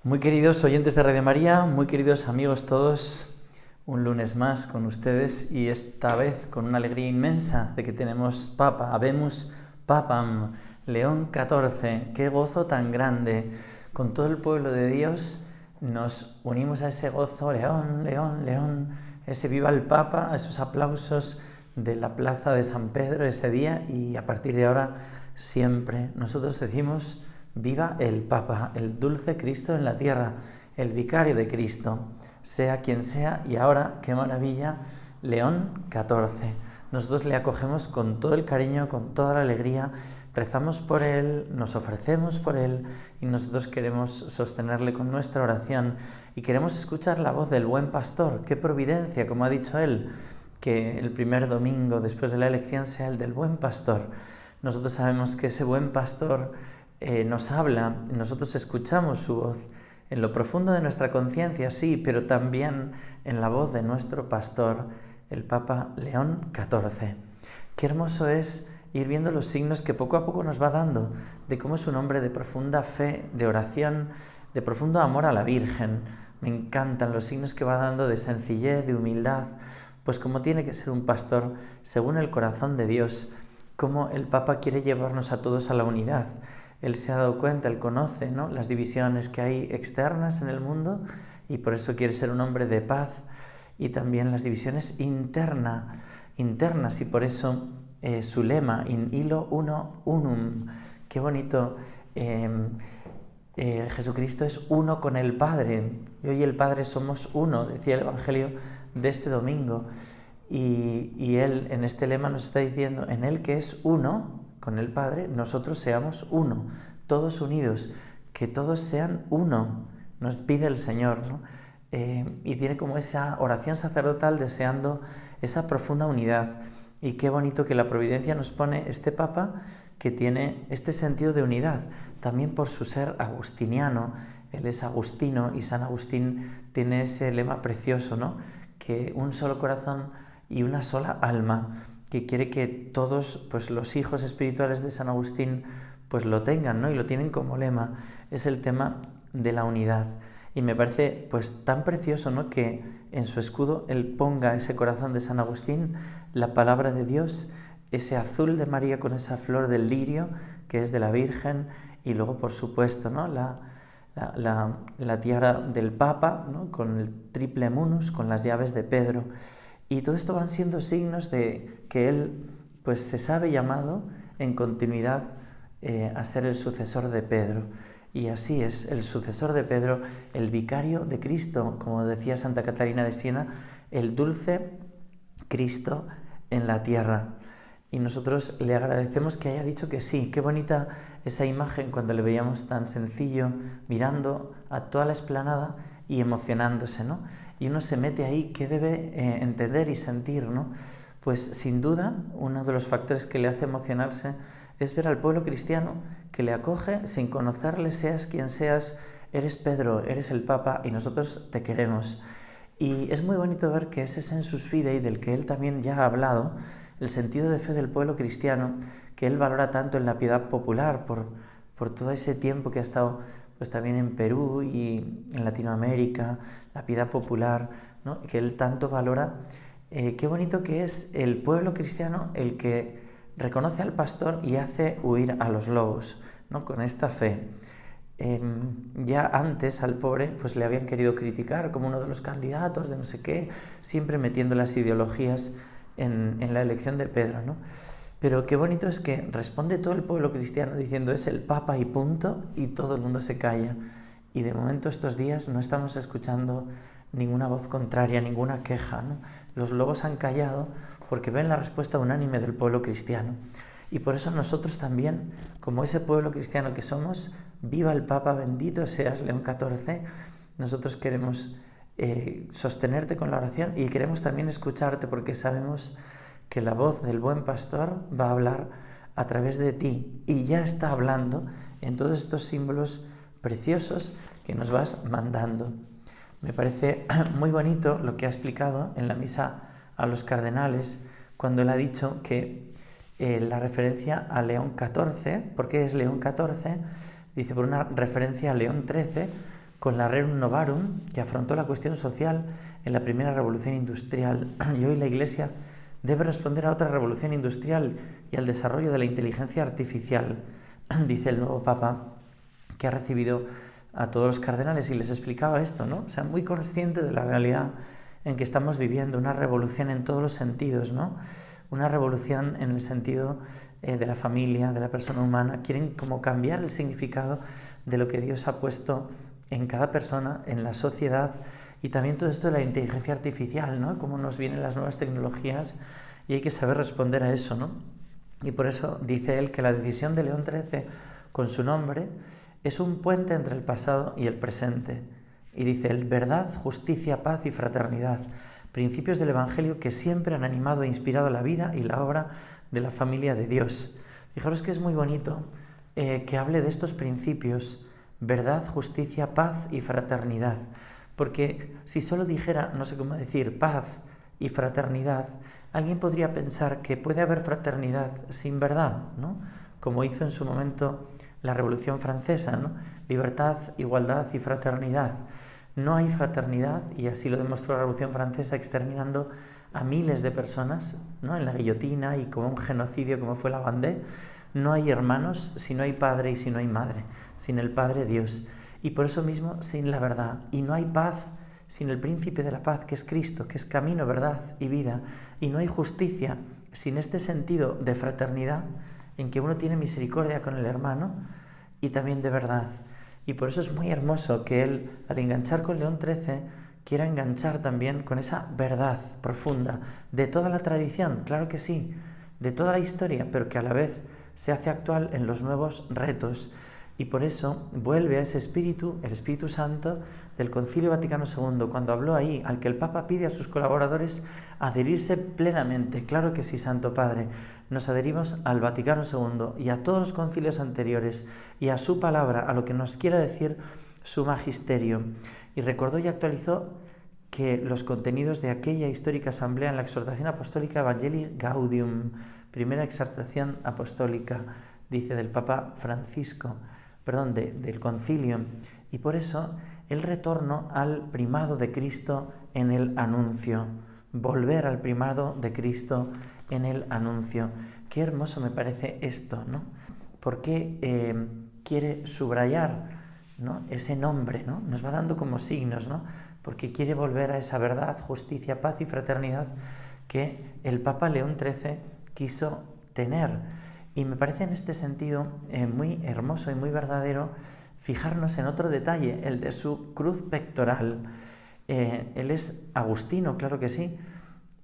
Muy queridos oyentes de Radio María, muy queridos amigos todos, un lunes más con ustedes y esta vez con una alegría inmensa de que tenemos Papa, habemus Papam, León XIV, qué gozo tan grande. Con todo el pueblo de Dios nos unimos a ese gozo, León, León, León, ese viva el Papa, a esos aplausos de la plaza de San Pedro ese día y a partir de ahora siempre nosotros decimos: viva el Papa, el dulce Cristo en la tierra, el vicario de Cristo, sea quien sea, y ahora, qué maravilla, León XIV. Nosotros le acogemos con todo el cariño, con toda la alegría, rezamos por él, nos ofrecemos por él y nosotros queremos sostenerle con nuestra oración y queremos escuchar la voz del buen pastor. Qué providencia, como ha dicho él, que el primer domingo después de la elección sea el del buen pastor. Nosotros sabemos que ese buen pastor nos habla, nosotros escuchamos su voz en lo profundo de nuestra conciencia, sí, pero también en la voz de nuestro pastor, el Papa León XIV. Qué hermoso es ir viendo los signos que poco a poco nos va dando de cómo es un hombre de profunda fe, de oración, de profundo amor a la Virgen. Me encantan los signos que va dando de sencillez, de humildad, pues como tiene que ser un pastor según el corazón de Dios, como el Papa quiere llevarnos a todos a la unidad. Él se ha dado cuenta, él conoce, ¿no?, las divisiones que hay externas en el mundo y por eso quiere ser un hombre de paz, y también las divisiones internas, y por eso su lema, in illo uno unum. Qué bonito, Jesucristo es uno con el Padre, y hoy el Padre somos uno, decía el Evangelio de este domingo, y él en este lema nos está diciendo: en él que es uno con el Padre, nosotros seamos uno, todos unidos, que todos sean uno, nos pide el Señor, ¿no? Y tiene como esa oración sacerdotal deseando esa profunda unidad. Y qué bonito que la providencia nos pone este Papa que tiene este sentido de unidad, también por su ser agustiniano. Él es agustino y San Agustín tiene ese lema precioso, ¿no?, que un solo corazón y una sola alma, que quiere que todos, pues, los hijos espirituales de San Agustín pues lo tengan, ¿no?, y lo tienen como lema. Es el tema de la unidad. Y me parece pues tan precioso, ¿no?, que en su escudo él ponga ese corazón de San Agustín, la palabra de Dios, ese azul de María con esa flor del lirio que es de la Virgen, y luego por supuesto, ¿no?, la tiara del Papa, ¿no?, con el triple munus, con las llaves de Pedro. Y todo esto van siendo signos de que él pues se sabe llamado en continuidad a ser el sucesor de Pedro. Y así es, el sucesor de Pedro, el vicario de Cristo, como decía Santa Catalina de Siena, el dulce Cristo en la tierra. Y nosotros le agradecemos que haya dicho que sí. Qué bonita esa imagen cuando le veíamos tan sencillo, mirando a toda la explanada y emocionándose, ¿no? Y uno se mete ahí, ¿qué debe entender y sentir, ¿no? Pues sin duda, uno de los factores que le hace emocionarse es ver al pueblo cristiano que le acoge sin conocerle, seas quien seas, eres Pedro, eres el Papa y nosotros te queremos. Y es muy bonito ver que ese sensus fidei del que él también ya ha hablado, el sentido de fe del pueblo cristiano, que él valora tanto en la piedad popular por todo ese tiempo que ha estado pues también en Perú y en Latinoamérica, la piedad popular, ¿no?, que él tanto valora. Qué bonito que es el pueblo cristiano el que reconoce al pastor y hace huir a los lobos, ¿no?, con esta fe. Ya antes al pobre pues le habían querido criticar como uno de los candidatos de no sé qué, siempre metiendo las ideologías en la elección de Pedro, ¿no? Pero qué bonito es que responde todo el pueblo cristiano diciendo: es el Papa y punto, y todo el mundo se calla. Y de momento estos días no estamos escuchando ninguna voz contraria, ninguna queja, ¿no? Los lobos han callado porque ven la respuesta unánime del pueblo cristiano. Y por eso nosotros también, como ese pueblo cristiano que somos, viva el Papa, bendito seas León XIV, nosotros queremos sostenerte con la oración y queremos también escucharte, porque sabemos que la voz del buen pastor va a hablar a través de ti y ya está hablando en todos estos símbolos preciosos que nos vas mandando. Me parece muy bonito lo que ha explicado en la misa a los cardenales cuando él ha dicho que la referencia a León XIV, ¿por qué es León XIV? Dice por una referencia a León XIII, con la Rerum Novarum, que afrontó la cuestión social en la primera revolución industrial. Y hoy la Iglesia debe responder a otra revolución industrial y al desarrollo de la inteligencia artificial. Dice el nuevo Papa, que ha recibido a todos los cardenales y les explicaba esto, ¿no? O sea, muy consciente de la realidad en que estamos viviendo, una revolución en todos los sentidos, ¿no? Una revolución en el sentido de la familia, de la persona humana. Quieren como cambiar el significado de lo que Dios ha puesto en cada persona, en la sociedad, y también todo esto de la inteligencia artificial, ¿no? Cómo nos vienen las nuevas tecnologías y hay que saber responder a eso, ¿no? Y por eso dice él que la decisión de León XIII con su nombre es un puente entre el pasado y el presente. Y dice él, verdad, justicia, paz y fraternidad, principios del Evangelio que siempre han animado e inspirado la vida y la obra de la familia de Dios. Fijaros que es muy bonito que hable de estos principios, verdad, justicia, paz y fraternidad. Porque si solo dijera, no sé cómo decir, paz y fraternidad, alguien podría pensar que puede haber fraternidad sin verdad, ¿no? Como hizo en su momento la Revolución Francesa, ¿no? Libertad, igualdad y fraternidad. No hay fraternidad, y así lo demostró la Revolución Francesa, exterminando a miles de personas, ¿no? En la guillotina y como un genocidio como fue la Vendée. No hay hermanos si no hay padre y si no hay madre, sin el Padre Dios. Y por eso mismo sin la verdad. Y no hay paz sin el príncipe de la paz, que es Cristo, que es camino, verdad y vida. Y no hay justicia sin este sentido de fraternidad en que uno tiene misericordia con el hermano y también de verdad. Y por eso es muy hermoso que él, al enganchar con León XIII, quiera enganchar también con esa verdad profunda de toda la tradición, claro que sí, de toda la historia, pero que a la vez se hace actual en los nuevos retos. Y por eso vuelve a ese espíritu, el Espíritu Santo del Concilio Vaticano II, cuando habló ahí, al que el Papa pide a sus colaboradores adherirse plenamente. Claro que sí, Santo Padre, nos adherimos al Vaticano II y a todos los concilios anteriores y a su palabra, a lo que nos quiera decir su magisterio. Y recordó y actualizó que los contenidos de aquella histórica asamblea en la exhortación apostólica Evangelii Gaudium, primera exhortación apostólica, dice, del Papa Francisco, del concilio, y por eso el retorno al primado de Cristo en el anuncio, volver al primado de Cristo en el anuncio. Qué hermoso me parece esto, ¿no? Porque quiere subrayar, ¿no? Ese nombre, ¿no? Nos va dando como signos, ¿no? Porque quiere volver a esa verdad, justicia, paz y fraternidad que el Papa León XIII quiso tener. Y me parece en este sentido muy hermoso y muy verdadero fijarnos en otro detalle, el de su cruz pectoral. Él es agustino, claro que sí,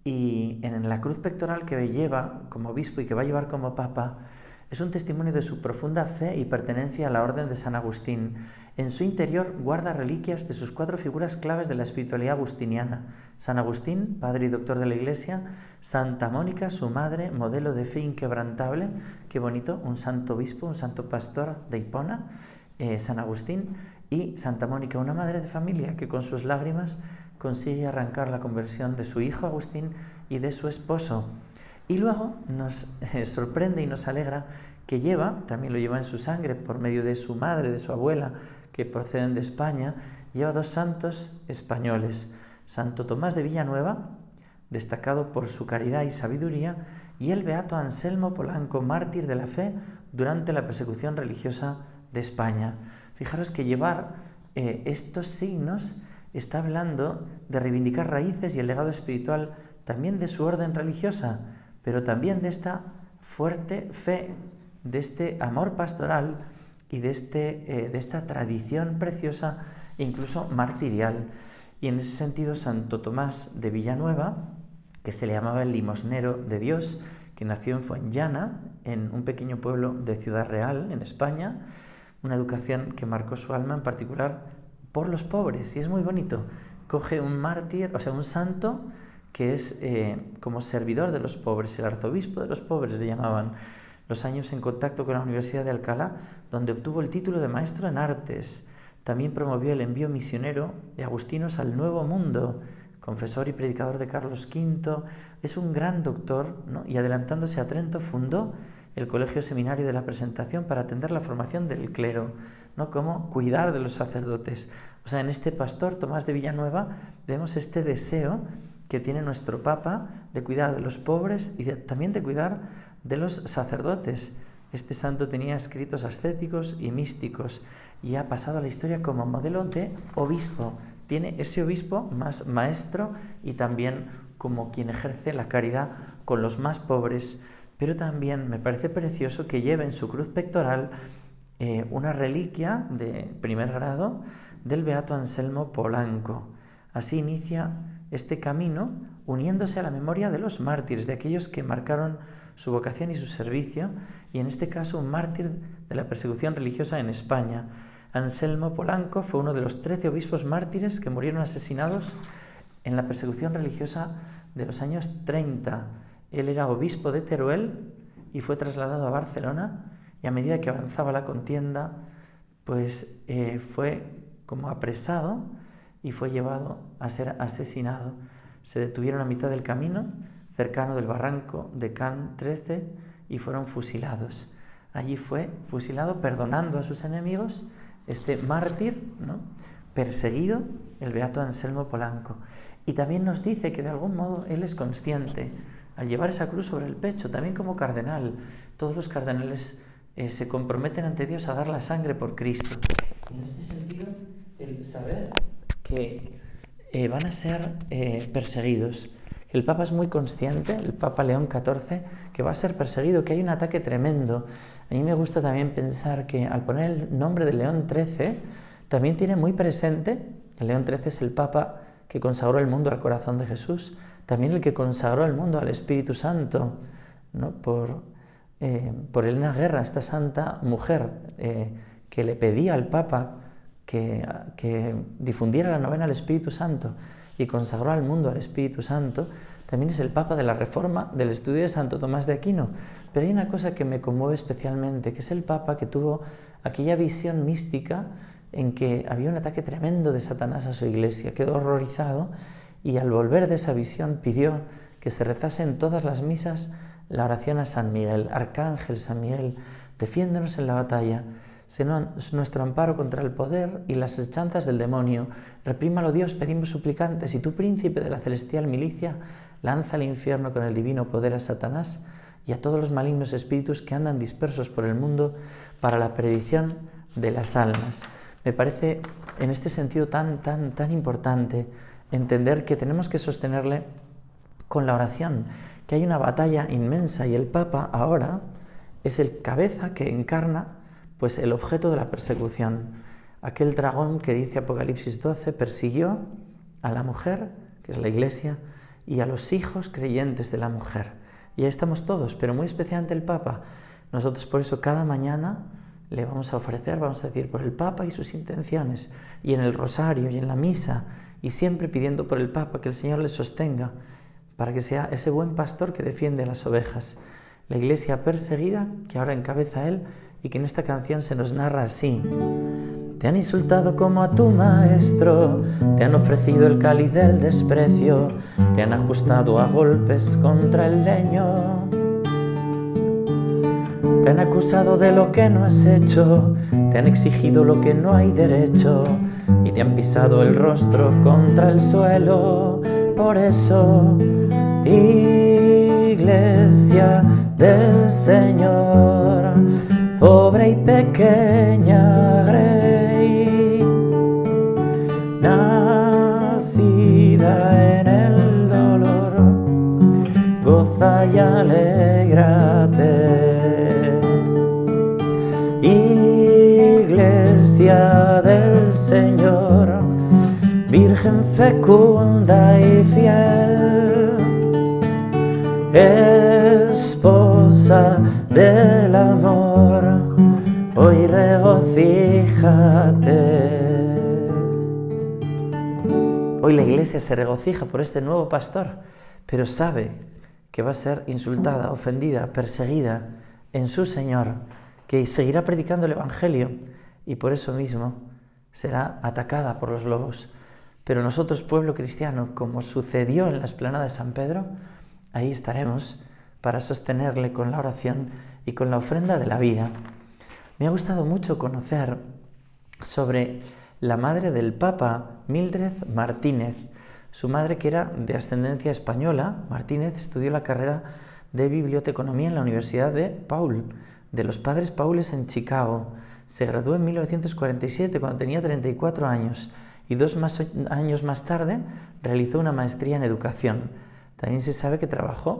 y en la cruz pectoral que lleva como obispo y que va a llevar como papa, es un testimonio de su profunda fe y pertenencia a la orden de San Agustín. En su interior guarda reliquias de sus 4 figuras claves de la espiritualidad agustiniana: San Agustín, padre y doctor de la Iglesia; Santa Mónica, su madre, modelo de fe inquebrantable, qué bonito, un santo obispo, un santo pastor de Hipona, San Agustín; y Santa Mónica, una madre de familia que con sus lágrimas consigue arrancar la conversión de su hijo Agustín y de su esposo. Y luego nos sorprende y nos alegra que también lo lleva en su sangre por medio de su madre, de su abuela, que proceden de España, lleva 2 santos españoles: Santo Tomás de Villanueva, destacado por su caridad y sabiduría, y el beato Anselmo Polanco, mártir de la fe durante la persecución religiosa de España. Fijaros que llevar estos signos está hablando de reivindicar raíces y el legado espiritual también de su orden religiosa, pero también de esta fuerte fe, de este amor pastoral y de esta tradición preciosa, incluso martirial. Y en ese sentido, Santo Tomás de Villanueva, que se le llamaba el limosnero de Dios, que nació en Fuenllana, en un pequeño pueblo de Ciudad Real, en España, una educación que marcó su alma en particular por los pobres. Y es muy bonito. Coge un mártir, o sea, un santo que es como servidor de los pobres, el arzobispo de los pobres le llamaban. Los años en contacto con la Universidad de Alcalá, donde obtuvo el título de maestro en artes. También promovió el envío misionero de agustinos al Nuevo Mundo, confesor y predicador de Carlos V. Es un gran doctor, ¿no? Y adelantándose a Trento fundó el Colegio Seminario de la Presentación para atender la formación del clero. ¿no? Cómo cuidar de los sacerdotes. O sea, en este pastor Tomás de Villanueva vemos este deseo que tiene nuestro Papa de cuidar de los pobres y también de cuidar de los sacerdotes. Este santo tenía escritos ascéticos y místicos y ha pasado a la historia como modelo de obispo. Tiene ese obispo más maestro y también como quien ejerce la caridad con los más pobres, pero también me parece precioso que lleve en su cruz pectoral una reliquia de primer grado del beato Anselmo Polanco. Así inicia este camino uniéndose a la memoria de los mártires, de aquellos que marcaron su vocación y su servicio, y en este caso un mártir de la persecución religiosa en España. Anselmo Polanco fue uno de los 13 obispos mártires que murieron asesinados en la persecución religiosa de los años 30. Él era obispo de Teruel y fue trasladado a Barcelona, y a medida que avanzaba la contienda, pues fue como apresado y fue llevado a ser asesinado. Se detuvieron a mitad del camino, cercano del barranco de Can 13, y fueron fusilados. Allí fue fusilado perdonando a sus enemigos este mártir, ¿no?, perseguido, el beato Anselmo Polanco. Y también nos dice que de algún modo él es consciente, al llevar esa cruz sobre el pecho, también como cardenal. Todos los cardenales se comprometen ante Dios a dar la sangre por Cristo. Y en este sentido, el saber que van a ser perseguidos. El Papa es muy consciente, el Papa León XIV, que va a ser perseguido, que hay un ataque tremendo. A mí me gusta también pensar que al poner el nombre de León XIII, también tiene muy presente, León XIII es el Papa que consagró el mundo al corazón de Jesús, también el que consagró el mundo al Espíritu Santo, ¿no?, por Elena Guerra, esta santa mujer que le pedía al Papa que difundiera la novena al Espíritu Santo y consagró al mundo al Espíritu Santo. También es el Papa de la Reforma, del estudio de Santo Tomás de Aquino. Pero hay una cosa que me conmueve especialmente, que es el Papa que tuvo aquella visión mística en que había un ataque tremendo de Satanás a su iglesia. Quedó horrorizado y al volver de esa visión pidió que se rezase en todas las misas la oración a San Miguel: Arcángel San Miguel, defiéndonos en la batalla, sé nuestro amparo contra el poder y las hechanzas del demonio. Reprímalo Dios, pedimos suplicantes, y tú, príncipe de la celestial milicia, lanza al infierno con el divino poder a Satanás y a todos los malignos espíritus que andan dispersos por el mundo para la perdición de las almas. Me parece en este sentido tan importante entender que tenemos que sostenerle con la oración, que hay una batalla inmensa y el Papa ahora es el cabeza que encarna pues el objeto de la persecución. Aquel dragón que dice Apocalipsis 12 persiguió a la mujer, que es la Iglesia, y a los hijos creyentes de la mujer. Y ahí estamos todos, pero muy especialmente el Papa. Nosotros por eso cada mañana le vamos a ofrecer, vamos a decir por el Papa y sus intenciones, y en el rosario y en la misa, y siempre pidiendo por el Papa que el Señor le sostenga, para que sea ese buen pastor que defiende a las ovejas. La Iglesia perseguida, que ahora encabeza él, y que en esta canción se nos narra así: te han insultado como a tu maestro, te han ofrecido el cáliz del desprecio, te han ajustado a golpes contra el leño, te han acusado de lo que no has hecho, te han exigido lo que no hay derecho, y te han pisado el rostro contra el suelo. Por eso, Iglesia del Señor, pobre y pequeña Grey, nacida en el dolor, goza y alégrate. Iglesia del Señor, Virgen fecunda y fiel, esposa del amor, hoy regocíjate. Hoy la Iglesia se regocija por este nuevo pastor, pero sabe que va a ser insultada, ofendida, perseguida en su Señor, que seguirá predicando el Evangelio y por eso mismo será atacada por los lobos. Pero nosotros, pueblo cristiano, como sucedió en la explanada de San Pedro, ahí estaremos para sostenerle con la oración y con la ofrenda de la vida. Me ha gustado mucho conocer sobre la madre del Papa, Mildred Martínez. Su madre, que era de ascendencia española, Martínez, estudió la carrera de biblioteconomía en la Universidad de los Padres Paules en Chicago. Se graduó en 1947 cuando tenía 34 años y 2 años más tarde realizó una maestría en educación. También se sabe que trabajó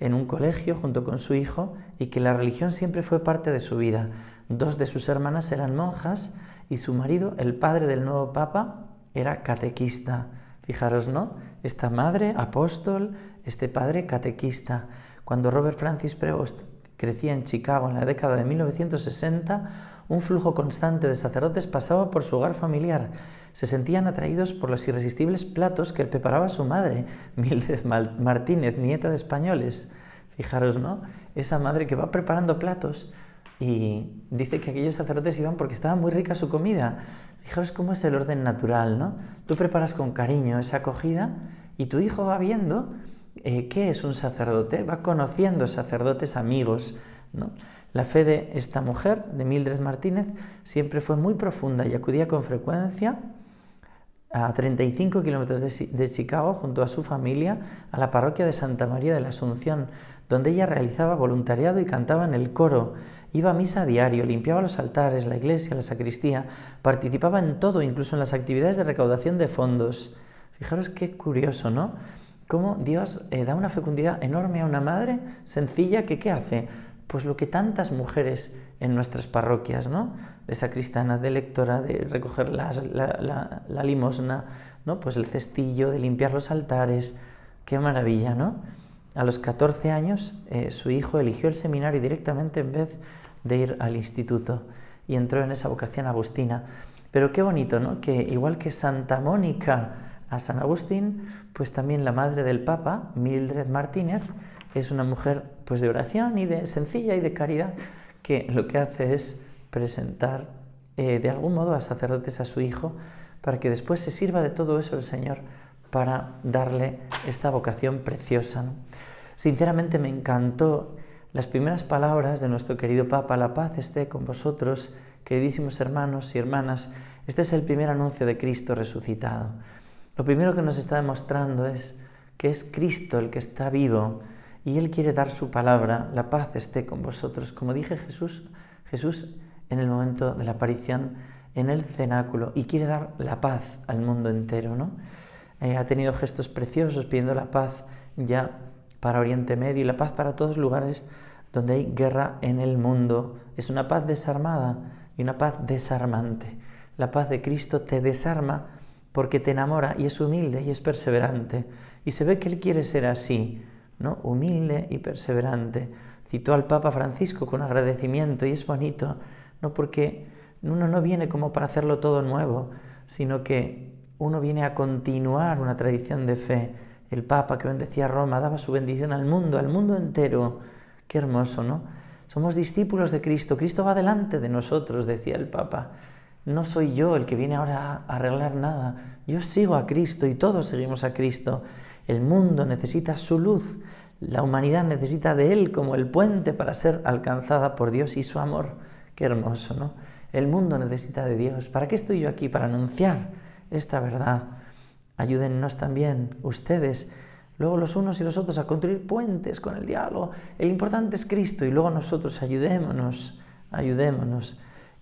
en un colegio junto con su hijo y que la religión siempre fue parte de su vida. 2 de sus hermanas eran monjas y su marido, el padre del nuevo papa, era catequista. Fijaros, ¿no? Esta madre, apóstol, este padre, catequista. Cuando Robert Francis Prevost crecía en Chicago en la década de 1960, un flujo constante de sacerdotes pasaba por su hogar familiar. Se sentían atraídos por los irresistibles platos que preparaba su madre, Mildred Martínez, nieta de españoles. Fijaros, ¿no? Esa madre que va preparando platos y dice que aquellos sacerdotes iban porque estaba muy rica su comida. Fijaros cómo es el orden natural, ¿no? Tú preparas con cariño esa acogida y tu hijo va viendo qué es un sacerdote, va conociendo sacerdotes amigos, ¿no? La fe de esta mujer, de Mildred Martínez, siempre fue muy profunda y acudía con frecuencia a 35 kilómetros de Chicago junto a su familia a la parroquia de Santa María de la Asunción, donde ella realizaba voluntariado y cantaba en el coro. Iba a misa a diario, limpiaba los altares, la iglesia, la sacristía, participaba en todo, incluso en las actividades de recaudación de fondos. Fijaros qué curioso, ¿no? Cómo Dios da una fecundidad enorme a una madre sencilla que ¿qué hace? Pues lo que tantas mujeres en nuestras parroquias, ¿no? De sacristana, de lectora, de recoger la limosna, ¿no? Pues el cestillo, de limpiar los altares. ¡Qué maravilla!, ¿no? A los 14 años su hijo eligió el seminario directamente en vez de ir al instituto y entró en esa vocación agustina. Pero qué bonito, ¿no? Que igual que Santa Mónica a San Agustín, pues también la madre del Papa, Mildred Martínez, es una mujer pues de oración y de sencilla y de caridad, que lo que hace es presentar de algún modo a sacerdotes a su hijo para que después se sirva de todo eso el Señor para darle esta vocación preciosa, ¿no? Sinceramente me encantó las primeras palabras de nuestro querido Papa: la paz esté con vosotros, queridísimos hermanos y hermanas. Este es el primer anuncio de Cristo resucitado. Lo primero que nos está demostrando es que es Cristo el que está vivo y Él quiere dar su palabra: la paz esté con vosotros. Como dije, Jesús en el momento de la aparición en el cenáculo, y quiere dar la paz al mundo entero, ¿no? Ha tenido gestos preciosos pidiendo la paz ya para Oriente Medio y la paz para todos los lugares donde hay guerra en el mundo. Es una paz desarmada y una paz desarmante. La paz de Cristo te desarma porque te enamora y es humilde y es perseverante. Y se ve que Él quiere ser así, ¿no? Humilde y perseverante. Citó al Papa Francisco con agradecimiento y es bonito, no porque uno no viene como para hacerlo todo nuevo, sino que uno viene a continuar una tradición de fe. El Papa que bendecía Roma daba su bendición al mundo entero. Qué hermoso, ¿no? Somos discípulos de Cristo. Cristo va delante de nosotros, decía el Papa. No soy yo el que viene ahora a arreglar nada. Yo sigo a Cristo y todos seguimos a Cristo. El mundo necesita su luz. La humanidad necesita de Él como el puente para ser alcanzada por Dios y su amor. Qué hermoso, ¿no? El mundo necesita de Dios. ¿Para qué estoy yo aquí? Para anunciar esta verdad. Ayúdennos también ustedes, luego los unos y los otros, a construir puentes con el diálogo. El importante es Cristo y luego nosotros ayudémonos.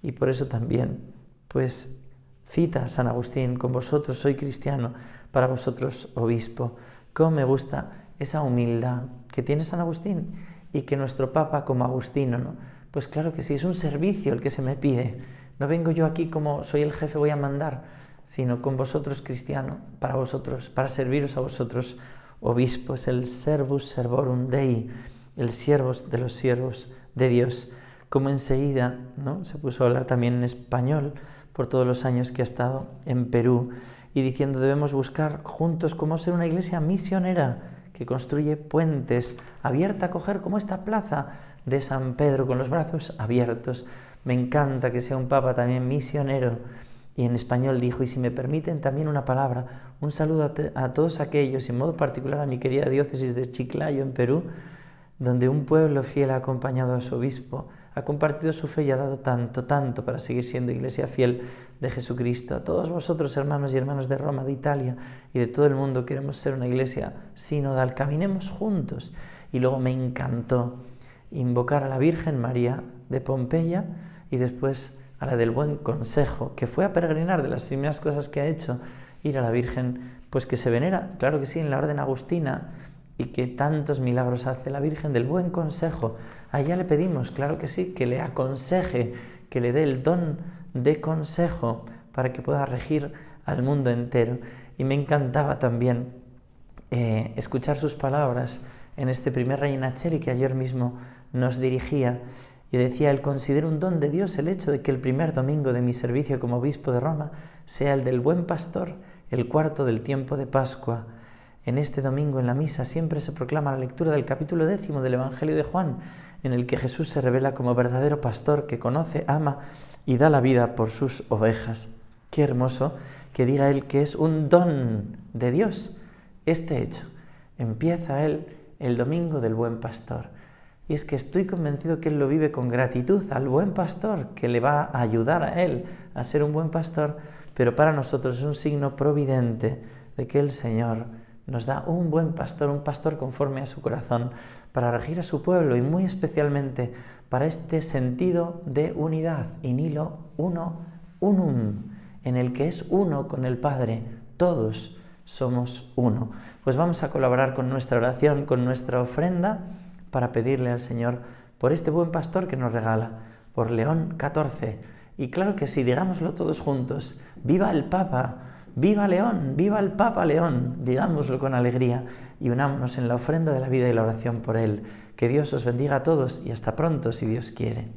Y por eso también, pues, cita a San Agustín: con vosotros soy cristiano, para vosotros obispo. Cómo me gusta esa humildad que tiene San Agustín y que nuestro Papa como agustino, ¿no? Pues claro que sí, es un servicio el que se me pide. No vengo yo aquí como soy el jefe, voy a mandar, sino con vosotros cristiano, para vosotros, para serviros a vosotros, obispos, el servus servorum Dei, el siervos de los siervos de Dios. Como enseguida, ¿no?, se puso a hablar también en español por todos los años que ha estado en Perú, y diciendo: debemos buscar juntos cómo ser una iglesia misionera que construye puentes, abierta a acoger como esta plaza de San Pedro, con los brazos abiertos. Me encanta que sea un Papa también misionero. Y en español dijo: y si me permiten también una palabra, un saludo a todos aquellos, y en modo particular a mi querida diócesis de Chiclayo en Perú, donde un pueblo fiel ha acompañado a su obispo ha compartido su fe y ha dado tanto, tanto para seguir siendo iglesia fiel de Jesucristo. A todos vosotros, hermanos y hermanas de Roma, de Italia y de todo el mundo, queremos ser una iglesia sinodal. Caminemos juntos. Y luego me encantó invocar a la Virgen María de Pompeya y después a la del Buen Consejo, que fue a peregrinar, de las primeras cosas que ha hecho, ir a la Virgen, pues que se venera, claro que sí, en la orden agustina, y que tantos milagros hace la Virgen del Buen Consejo. A ella le pedimos, claro que sí, que le aconseje, que le dé el don de consejo para que pueda regir al mundo entero. Y me encantaba también escuchar sus palabras en este primer Regina Coeli que ayer mismo nos dirigía, y decía: él considera un don de Dios el hecho de que el primer domingo de mi servicio como obispo de Roma sea el del Buen Pastor, el cuarto del tiempo de Pascua. En este domingo en la misa siempre se proclama la lectura del capítulo 10 del Evangelio de Juan, en el que Jesús se revela como verdadero pastor que conoce, ama y da la vida por sus ovejas. Qué hermoso que diga él que es un don de Dios este hecho. Empieza él el domingo del Buen Pastor. Y es que estoy convencido que él lo vive con gratitud al Buen Pastor, que le va a ayudar a él a ser un buen pastor, pero para nosotros es un signo providente de que el Señor nos da un buen pastor, un pastor conforme a su corazón, para regir a su pueblo y muy especialmente para este sentido de unidad, in illo uno unum, en el que es uno con el Padre, todos somos uno. Pues vamos a colaborar con nuestra oración, con nuestra ofrenda, para pedirle al Señor por este buen pastor que nos regala, por León XIV. Y claro que sí, digámoslo todos juntos: ¡viva el Papa! ¡Viva León! ¡Viva el Papa León! Digámoslo con alegría y unámonos en la ofrenda de la vida y la oración por él. Que Dios os bendiga a todos y hasta pronto, si Dios quiere.